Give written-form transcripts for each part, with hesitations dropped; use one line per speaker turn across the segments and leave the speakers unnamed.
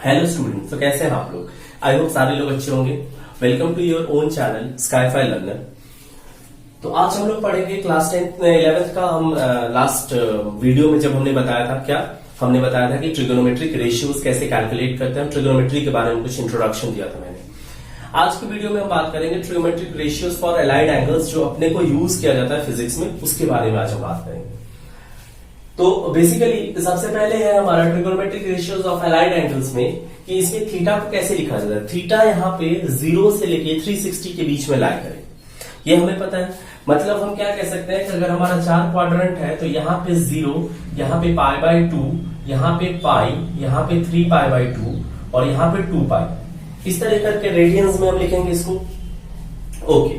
Hello students, तो कैसे हैं आप लोग। आई होप सारे लोग अच्छे होंगे। Welcome to your own channel Skyfi Learner. तो आज हम लोग पढ़ेंगे क्लास 10th 11th का। हम लास्ट वीडियो में जब हमने बताया था, क्या हमने बताया था कि ट्रिगोनोमेट्रिक रेशियोज कैसे कैलकुलेट करते हैं। ट्रिगोनोमेट्री के बारे में कुछ इंट्रोडक्शन दिया था मैंने। आज की वीडियो में हम बात करेंगे trigonometric ratios for allied angles, जो अपने को यूज किया जाता है फिजिक्स में, उसके बारे में आज हम बात करेंगे। तो बेसिकली सबसे पहले है हमारा trigonometric ratios of allied angles में कि इसमें थीटा को कैसे लिखा जाता है। थीटा यहाँ पे 0 से लेके 360 के बीच में लाई करे, ये हमें पता है। मतलब हम क्या कह सकते हैं कि अगर हमारा 4 क्वाड्रेंट है तो यहाँ पे 0, यहाँ पे π/2, यहाँ पे पाई, यहाँ पे 3π/2 और यहाँ पे 2π। इस तरह करके रेडियंस में हम लिखेंगे इसको। ओके,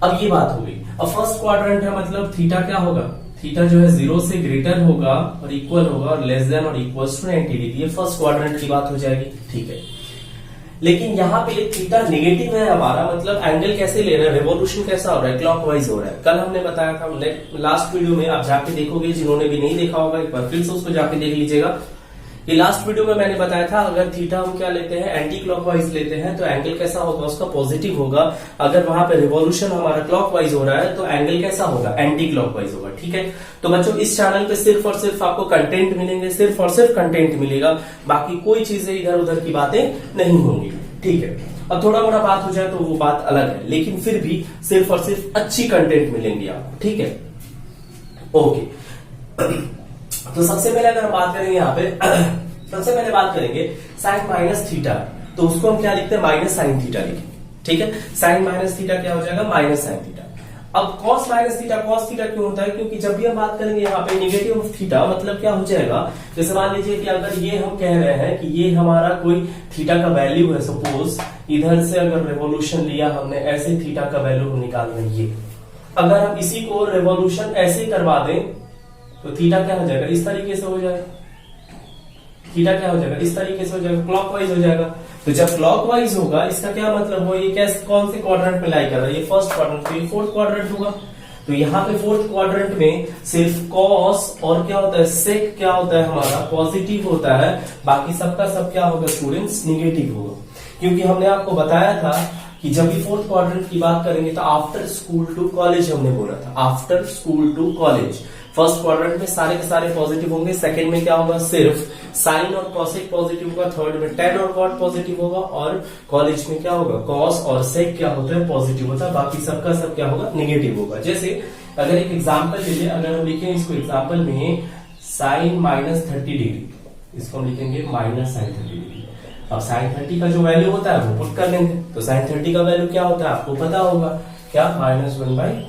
अब ये बात हो गई। अब फर्स्ट क्वाड्रेंट है, मतलब थीटा क्या होगा, थीटा जो है 0 से ग्रेटर होगा और इक्वल होगा और लेस देन और इक्वल टू 90 डिग्री। ये फर्स्ट क्वाड्रेंट की बात हो जाएगी, ठीक है। लेकिन यहाँ पे थीटा नेगेटिव है हमारा, मतलब एंगल कैसे ले रहे हैं, रेवोल्यूशन कैसा हो रहा है, क्लॉकवाइज हो रहा है। कल हमने बताया था, लास्ट वीडियो में आप जाके देखोगे, जिन्होंने भी नहीं देखा होगा एक बार फिर से उसको जाके देख लीजिएगा। ये लास्ट वीडियो में मैंने बताया था, अगर थीटा हम क्या लेते हैं, एंटी क्लॉकवाइज लेते हैं, तो एंगल कैसा होगा, उसका पॉजिटिव होगा। अगर वहां पे रिवॉल्यूशन हमारा क्लॉकवाइज हो रहा है तो एंगल कैसा होगा, एंटी क्लॉकवाइज होगा, ठीक है। तो बच्चों, इस चैनल पे सिर्फ और सिर्फ आपको कंटेंट मिलेंगे, सिर्फ और सिर्फ कंटेंट मिलेगा, बाकी कोई चीजें इधर उधर की बातें नहीं होंगी, ठीक है। अब थोड़ा मोड़ा बात हो जाए तो वो बात अलग है, लेकिन फिर भी सिर्फ और सिर्फ अच्छी कंटेंट मिलेंगी आपको, ठीक है। ओके, तो सबसे पहले अगर हम बात करेंगे यहाँ पे सबसे पहले बात करेंगे साइन माइनस थीटा, तो उसको हम क्या लिखते हैं, माइनस साइन थीटा लिखेंगे, ठीक है। साइन माइनस थीटा क्या हो जाएगा, माइनस साइन थीटा। अब cos minus theta, cos theta क्यों होता है, क्योंकि जब भी हम बात करेंगे यहाँ पे निगेटिव ऑफ थीटा, मतलब क्या हो जाएगा, जैसे मान लीजिए कि अगर ये हम कह रहे हैं कि ये हमारा कोई थीटा का वैल्यू है, सपोज इधर से अगर रेवोल्यूशन लिया हमने, ऐसे थीटा का वैल्यू निकालना है ये। अगर हम इसी को रेवोल्यूशन ऐसे करवा दें तो थीटा क्या हो जाएगा, इस तरीके से हो जाएगा। थीटा क्या हो जाएगा, इस तरीके से हो जाएगा, क्लॉकवाइज हो जाएगा। तो जब क्लॉकवाइज होगा, इसका क्या मतलब हो, ये कैसे कौन से क्वाड्रेंट में लाई कर रहा है, ये फर्स्ट क्वाड्रेंट, तो ये फोर्थ क्वाड्रेंट होगा। तो यहाँ पे फोर्थ क्वाड्रेंट में सिर्फ कॉस और क्या होता है, सेक क्या होता है हमारा, पॉजिटिव होता है। बाकी सबका सब क्या होगा स्टूडेंट्स, निगेटिव होगा। क्योंकि हमने आपको बताया था कि जब भी फोर्थ क्वाड्रेंट की बात करेंगे तो आफ्टर स्कूल टू कॉलेज हमने बोला था, after school to college. First quadrant में सारे के सारे पॉजिटिव होंगे, सेकंड में क्या होगा, सिर्फ साइन और कॉसेक पॉजिटिव होगा, थर्ड में टेन और कॉट पॉजिटिव होगा, और कॉलेज में क्या होगा, कॉस और सेक क्या होता है, पॉजिटिव होता है। बाकी सबका सब क्या होगा, निगेटिव होगा। जैसे अगर एक एग्जाम्पल लीजिए, अगर हम लिखें इसको एग्जाम्पल में साइन माइनस 30 डिग्री, इसको हम लिखेंगे माइनस साइन 30 डिग्री। अब साइन 30 का जो वैल्यू होता है वो पुट कर लेंगे, तो साइन 30 का वैल्यू क्या होता है आपको पता होगा, क्या, -1/2।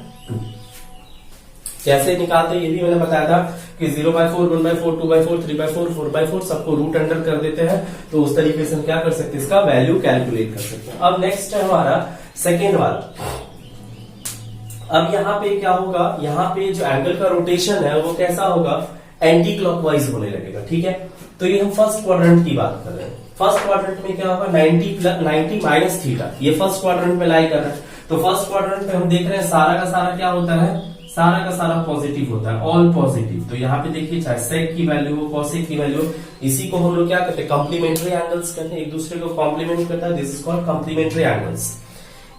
कैसे निकालते हैं ये भी मैंने बताया था कि 0/4, 1/4, 2/4, 3/4, 4/4 सबको रूट अंडर कर देते हैं। तो उस तरीके से हम क्या कर सकते हैं, इसका वैल्यू कैलकुलेट कर सकते हैं। अब नेक्स्ट है हमारा सेकेंड वाला। अब यहाँ पे क्या होगा, यहाँ पे जो एंगल का रोटेशन है वो कैसा होगा, एंटी क्लॉकवाइज होने लगेगा, ठीक है। तो ये हम फर्स्ट क्वाड्रेंट की बात कर रहे हैं। फर्स्ट क्वाड्रेंट में क्या होगा, 90 माइनस थीटा, ये फर्स्ट क्वाड्रेंट में लाई कर रहे हैं। तो फर्स्ट क्वाड्रेंट में हम देख रहे हैं सारा का सारा क्या होता है, सारा का सारा पॉजिटिव होता है, ऑल पॉजिटिव। तो यहाँ पे देखिए, चाहे सेक की वैल्यू हो, कॉसेक की वैल्यू हो, इसी को हम लोग क्या करते हैं, कॉम्प्लीमेंट्री एंगल्स कहते हैं, एक दूसरे को कॉम्प्लीमेंट करता है, this is called complementary angles.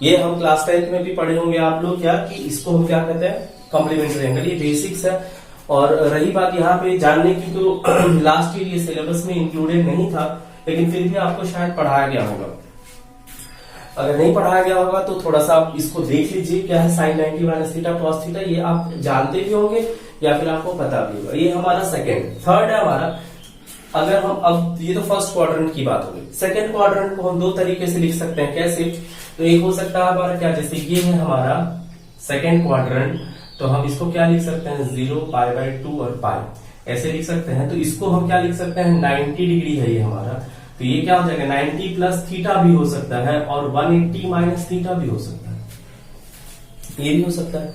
ये हम क्लास 10th में भी पढ़े होंगे आप लोग, क्या कि इसको हम क्या कहते हैं, कॉम्प्लीमेंट्री एंगल। ये बेसिक्स है। और रही बात यहाँ पे जानने की, तो लास्ट ईयर ये सिलेबस में इंक्लूडेड नहीं था, लेकिन फिर भी आपको शायद पढ़ाया गया होगा। अगर नहीं पढ़ाया गया होगा तो थोड़ा सा आप इसको देख लीजिए, क्या है sine 90 minus theta cos theta, ये आप जानते भी होंगे या फिर आपको पता भी होगा। ये हमारा सेकंड। थर्ड है हमारा, अगर हम, अब ये तो फर्स्ट क्वाड्रेंट की बात हो गई। सेकंड क्वाड्रेंट को हम दो तरीके से लिख सकते हैं, कैसे, तो एक हो सकता है हमारा क्या, जैसे ये है हमारा सेकंड क्वाड्रेंट, तो हम इसको क्या लिख सकते हैं, 0, π/2 और पाई, ऐसे लिख सकते हैं। तो इसको हम क्या लिख सकते हैं, 90 डिग्री है ये हमारा, तो ये क्या हो जाएगा, 90 प्लस थीटा भी हो सकता है और 180 माइनस थीटा भी हो सकता है, ये भी हो सकता है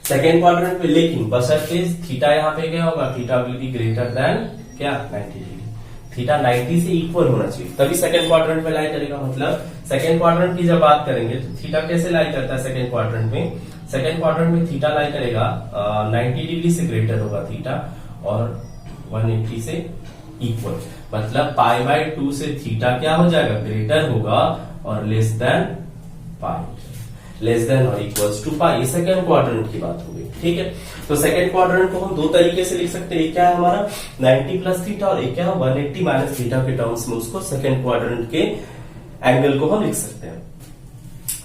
सेकेंड क्वाड्रेंट में। लेकिन बशर्ते थीटा यहाँ पे क्या होगा, theta will be greater than क्या, 90 डिग्री। थीटा 90 से इक्वल होना चाहिए, तभी सेकेंड क्वाड्रेंट में लाई करेगा। मतलब सेकेंड क्वाड्रेंट की जब बात करेंगे तो थीटा कैसे लाई करता है सेकेंड क्वाड्रेंट में, सेकेंड क्वाड्रेंट में थीटा लाई करेगा 90 डिग्री से ग्रेटर होगा थीटा और 180 से इक्वल। मतलब पाई बाय 2 से थीटा क्या हो जाएगा, ग्रेटर होगा और less than pi, less than और इक्वल्स टू पाई। ये सेकंड क्वाड्रेंट की बात हो गई, ठीक है। तो सेकंड क्वाड्रेंट को हम दो तरीके से लिख सकते हैं, एक क्या है हमारा 90 प्लस थीटा और एक क्या है 180 माइनस थीटा के टर्म्स में उसको सेकंड क्वाड्रेंट के एंगल को हम लिख सकते हैं।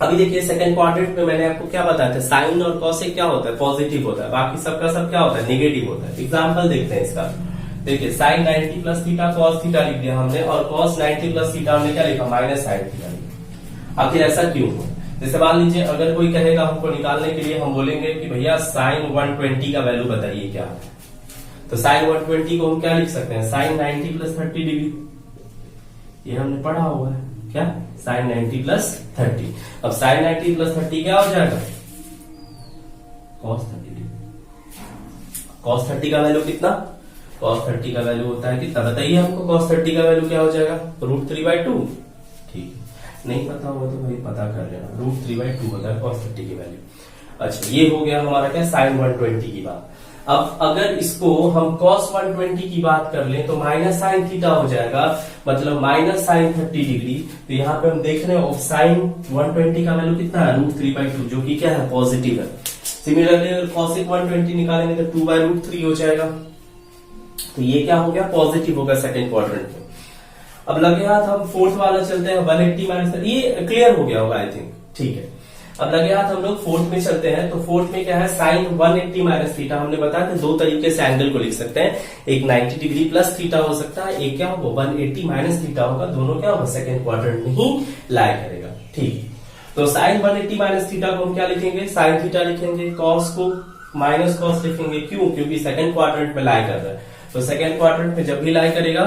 अभी देखिए सेकंड क्वाड्रेंट में मैंने आपको क्या बताया था, साइन और कॉसेक क्या होता है, पॉजिटिव होता है, बाकी सबका सब क्या होता है, नेगेटिव होता है। एग्जांपल देखते हैं इसका। देखिए sine 90 plus theta cos theta लिख दिया हमने, और कॉस 90 प्लस थीटा हमने क्या लिखा, माइनस साइन थीटा लिखा। आखिर ऐसा क्यों हुआ? जैसे मान लीजिए अगर कोई कहेगा हमको निकालने के लिए, हम बोलेंगे कि भैया साइन 120 का वैल्यू बताइए क्या है, तो साइन 120 को हम क्या लिख सकते हैं, साइन 90 प्लस 30 डिग्री। ये हमने पढ़ा हुआ है क्या, साइन 90 प्लस 30। अब साइन 90 प्लस 30 क्या हो जाएगा, कॉस 30 डिग्री। कॉस 30 का वैल्यू कितना, कॉस 30 का वैल्यू होता है कितना, बताइए हमको। कॉस 30 का वैल्यू क्या हो जाएगा, √3/2। ठीक, नहीं पता होगा तो भाई पता कर लेना, √3/2 होता है cos 30 की वैल्यू। अच्छा ये हो गया हमारा क्या, साइन 120 की बात। अब अगर इसको हम cos 120 की बात कर लें तो माइनस साइन थीटा हो जाएगा, मतलब माइनस साइन 30 डिग्री। तो यहाँ पे हम देख रहे हैं साइन 120 का वैल्यू कितना है, √3/2, जो कि क्या है, पॉजिटिव है। सिमिलरली अगर cosec 120 निकालेंगे तो 2/√3 हो जाएगा। तो ये क्या हो गया, पॉजिटिव होगा सेकंड क्वाड्रेंट में। अब लगे हाथ हम फोर्थ वाला चलते हैं, 180 माइनस, ये क्लियर हो गया होगा आई थिंक, ठीक है। अब लगे हाथ हम लोग फोर्थ में चलते हैं, तो फोर्थ में क्या है, साइन 180 माइनस थीटा। हमने बताया था दो तरीके से एंगल को लिख सकते हैं, एक 90 डिग्री प्लस थीटा हो सकता है, एक क्या होगा 180 माइनस थीटा होगा। दोनों क्या होगा, सेकंड क्वाड्रेंट में ही लाई करेगा, ठीक। तो साइन 180 माइनस थीटा को हम क्या लिखेंगे, साइन थीटा लिखेंगे, कॉस को माइनस कॉस लिखेंगे, क्यों, क्योंकि सेकंड क्वाड्रेंट में लाई कर रहा है। तो सेकंड क्वाड्रेंट में जब भी लाई करेगा,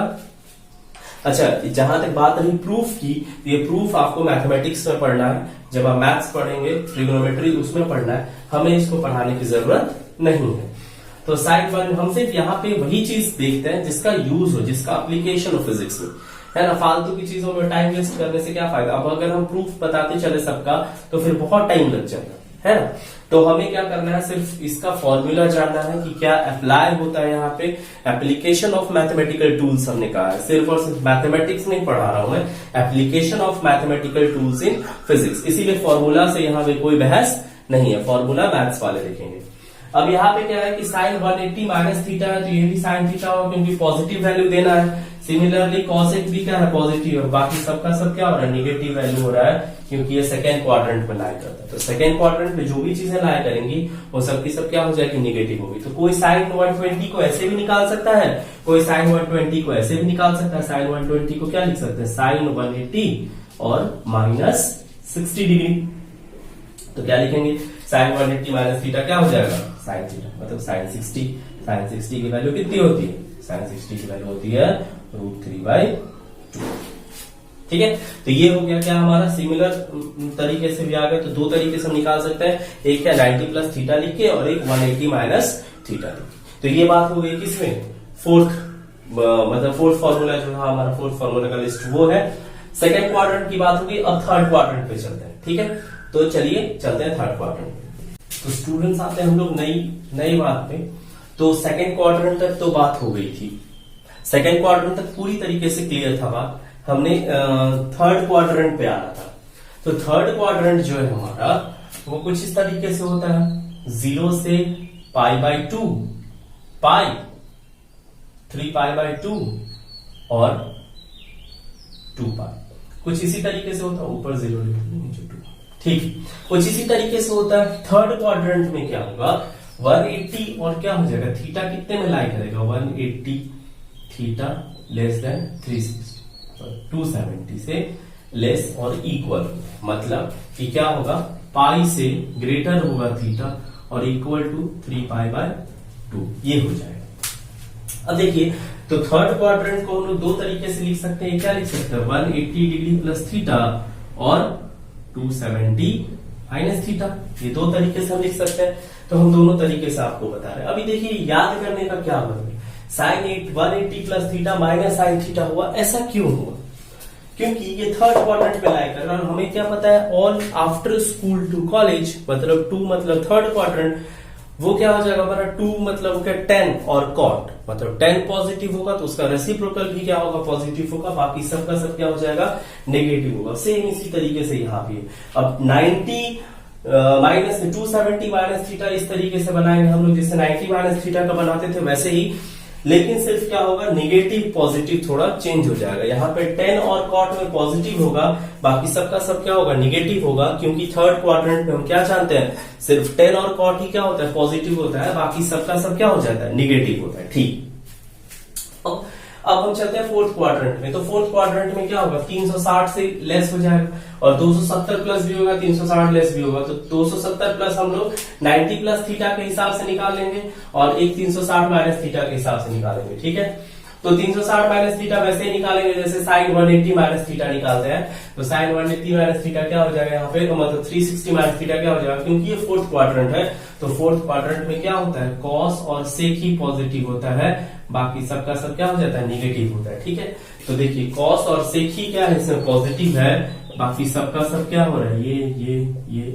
अच्छा जहां तक बात रही प्रूफ की, ये प्रूफ आपको मैथमेटिक्स में पढ़ना है, जब आप मैथ्स पढ़ेंगे ट्रिग्नोमेट्री उसमें पढ़ना है, हमें इसको पढ़ाने की जरूरत नहीं है। तो साइन 1 हम सिर्फ यहाँ पे वही चीज देखते हैं जिसका यूज हो, जिसका एप्लीकेशन हो फिजिक्स में, है ना। फालतू की चीजों में टाइम वेस्ट करने से क्या फायदा। अब अगर हम प्रूफ बताते चले सबका तो फिर बहुत टाइम लग जाएगा, है ना। तो हमें क्या करना है, सिर्फ इसका फॉर्मूला जानना है कि क्या अप्लाई होता है यहाँ पे। एप्लीकेशन ऑफ मैथमेटिकल टूल्स हमने कहा है, सिर्फ और सिर्फ मैथमेटिक्स नहीं पढ़ा रहा हूं मैं, application of mathematical tools in physics. इसीलिए फॉर्मूला से यहाँ पे कोई बहस नहीं है, फॉर्मूला मैथ्स वाले देखेंगे। अब यहाँ पे क्या है कि साइन 180 माइनस थीटा है, तो ये भी साइन थीटा होगा क्योंकि पॉजिटिव वैल्यू देना है। सिमिलरली कॉसेक भी क्या है, पॉजिटिव, और बाकी सबका सब क्या हो रहा है, निगेटिव वैल्यू हो रहा है, क्योंकि ये सेकंड क्वाड्रेंट में लाई करता है। तो सेकंड क्वाड्रेंट में जो भी चीजें लाई करेंगी वो सबकी सब क्या हो जाएगी, निगेटिव होगी। तो कोई साइन 120 को ऐसे भी निकाल सकता है, कोई साइन 120 को ऐसे भी निकाल सकता है। साइन 120 को क्या लिख सकते हैं, साइन 180 और माइनस 60 डिग्री। तो क्या लिखेंगे, साइन 180 माइनस थीटा क्या हो जाएगा, साइन थीटा, मतलब साइन 60। साइन 60 की वैल्यू कितनी होती है, साइन 60 की वैल्यू होती है √3/2। ठीक है, तो ये हो गया क्या हमारा, सिमिलर तरीके से भी आ गए। तो दो तरीके से हम निकाल सकते हैं, एक है 90 प्लस थीटा लिख के और एक 180 माइनस थीटा लिख के। तो ये बात हो गई किसमें, फोर्थ, मतलब फोर्थ फॉर्मूला जो है हमारा, फोर्थ फॉर्मूला का लिस्ट वो है। सेकंड क्वाड्रेंट की बात होगी, अब थर्ड क्वाड्रेंट पे चलते हैं, ठीक है। तो चलिए चलते हैं थर्ड क्वाड्रेंट पे। तो स्टूडेंट्स आते हैं हम लोग नई बात पे। तो सेकंड क्वाड्रेंट तक तो बात हो गई थी, सेकंड क्वाड्रेंट तक पूरी तरीके से क्लियर था बात। हमने थर्ड क्वाड्रेंट पे आना था। तो थर्ड क्वाड्रेंट जो है हमारा वो कुछ इस तरीके से होता है, 0 से π/2, पाई 3π/2 और 2π, कुछ इसी तरीके से होता है। ऊपर 0 नीचे 2, ठीक, कुछ इसी तरीके से होता है। थर्ड क्वाड्रेंट में क्या होगा, 180 और क्या हो जाएगा, थीटा कितने में लाई करेगा, 180 थीटा लेस देन 360, 270 से लेस और इक्वल, मतलब कि क्या होगा, पाई से ग्रेटर होगा थीटा और इक्वल टू 3π/2, ये हो जाएगा। अब देखिए, तो थर्ड क्वाड्रेंट को हम लोग दो तरीके से लिख सकते हैं। क्या लिख सकते हैं, 180 डिग्री प्लस थीटा और 270 माइनस थीटा, ये दो तरीके से हम लिख सकते हैं। तो हम दोनों तरीके से आपको बता रहे हैं। अभी देखिए, याद करने का क्या मतलब, sine 180 plus theta minus sine theta हुआ, ऐसा क्यों हुआ, क्योंकि ये थर्ड क्वाड्रेंट पे लाई कर रहा है। हमें क्या पता है, all after school to college, मतलब 2 मतलब थर्ड क्वाड्रेंट, वो क्या हो जाएगा हमारा 2 मतलब क्या 10 और कॉट मतलब 10 पॉजिटिव होगा तो उसका रेसिप्रोकल भी क्या होगा पॉजिटिव होगा, बाकी सबका सब क्या हो जाएगा नेगेटिव होगा। सेम इसी तरीके से यहाँ भी अब 90 माइनस 270 माइनस थीटा इस तरीके से बनाएंगे हम लोग, जैसे 90 माइनस थीटा का बनाते थे वैसे ही, लेकिन सिर्फ क्या होगा नेगेटिव पॉजिटिव थोड़ा चेंज हो जाएगा। यहाँ पे 10 और कॉट में पॉजिटिव होगा, बाकी सबका सब क्या होगा नेगेटिव होगा, क्योंकि थर्ड क्वाड्रेंट में हम क्या जानते हैं सिर्फ 10 और कॉट ही क्या होता है पॉजिटिव होता है, बाकी सबका सब क्या हो जाता है नेगेटिव होता है। ठीक, अब हम चलते हैं फोर्थ क्वाड्रेंट में। तो फोर्थ क्वाड्रेंट में क्या होगा 360 से लेस हो जाएगा और 270 प्लस भी होगा, 360 लेस भी होगा। तो 270 प्लस हम लोग 90 प्लस थीटा के हिसाब से निकाल लेंगे और एक 360 माइनस थीटा के हिसाब से निकालेंगे। ठीक है, तो 360 माइनस थीटा वैसे ही निकालेंगे जैसे साइन 180 माइनस थीटा निकालते हैं। तो साइन 180 माइनस थीटा क्या हो जाएगा यहाँ पे, तो मतलब 360 माइनस थीटा क्या हो जाएगा, क्योंकि ये फोर्थ क्वाड्रेंट है तो फोर्थ क्वाड्रेंट में क्या होता है कॉस और सेक ही पॉजिटिव होता है, बाकी सबका सब क्या हो जाता है नेगेटिव होता है। ठीक है, तो देखिए कॉस और सेक ही क्या है इसमें पॉजिटिव है, बाकी सबका सब क्या हो रहा है ये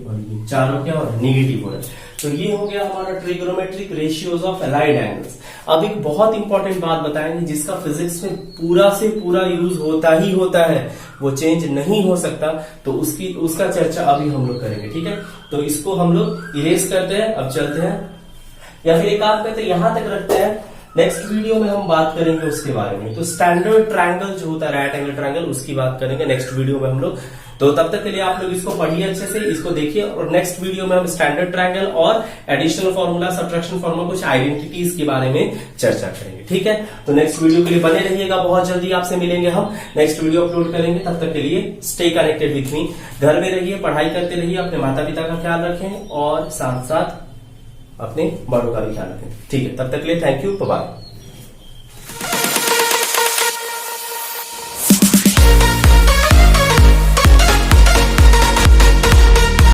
और ये चारों क्या हो रहा है नेगेटिव हो रहा है। तो ये हो गया हमारा trigonometric ratios of allied angles. अब एक बहुत इंपॉर्टेंट बात बताएंगे जिसका फिजिक्स में पूरा से पूरा यूज होता ही होता है, वो चेंज नहीं हो सकता, तो उसका चर्चा अभी हम लोग करेंगे। ठीक है, तो इसको हम लोग इरेज करते हैं, अब चलते हैं या फिर एक काम करते हैं यहां तक रखते हैं, नेक्स्ट वीडियो में हम बात करेंगे उसके बारे में। तो स्टैंडर्ड ट्रायंगल जो होता है राइट एंगल ट्रायंगल उसकी बात करेंगे नेक्स्ट वीडियो में हम लोग। तो तब तक के लिए आप लोग इसको पढ़िए अच्छे से, इसको देखिए और नेक्स्ट वीडियो में हम स्टैंडर्ड ट्रायंगल और एडिशनल फॉर्मूला सब्ट्रैक्शन फॉर्मूला कुछ आइडेंटिटीज के बारे में चर्चा करेंगे। ठीक है, तो नेक्स्ट वीडियो के लिए बने रहिएगा, बहुत जल्दी आपसे मिलेंगे हम, नेक्स्ट वीडियो अपलोड करेंगे। तब तक के लिए स्टे कनेक्टेड विथ मी, घर में रहिए, पढ़ाई करते रहिए, अपने माता पिता का ख्याल रखें और साथ साथ अपने बड़ों का भी ख्याल रखें। ठीक है, तब तक के लिए थैंक यू, बाय।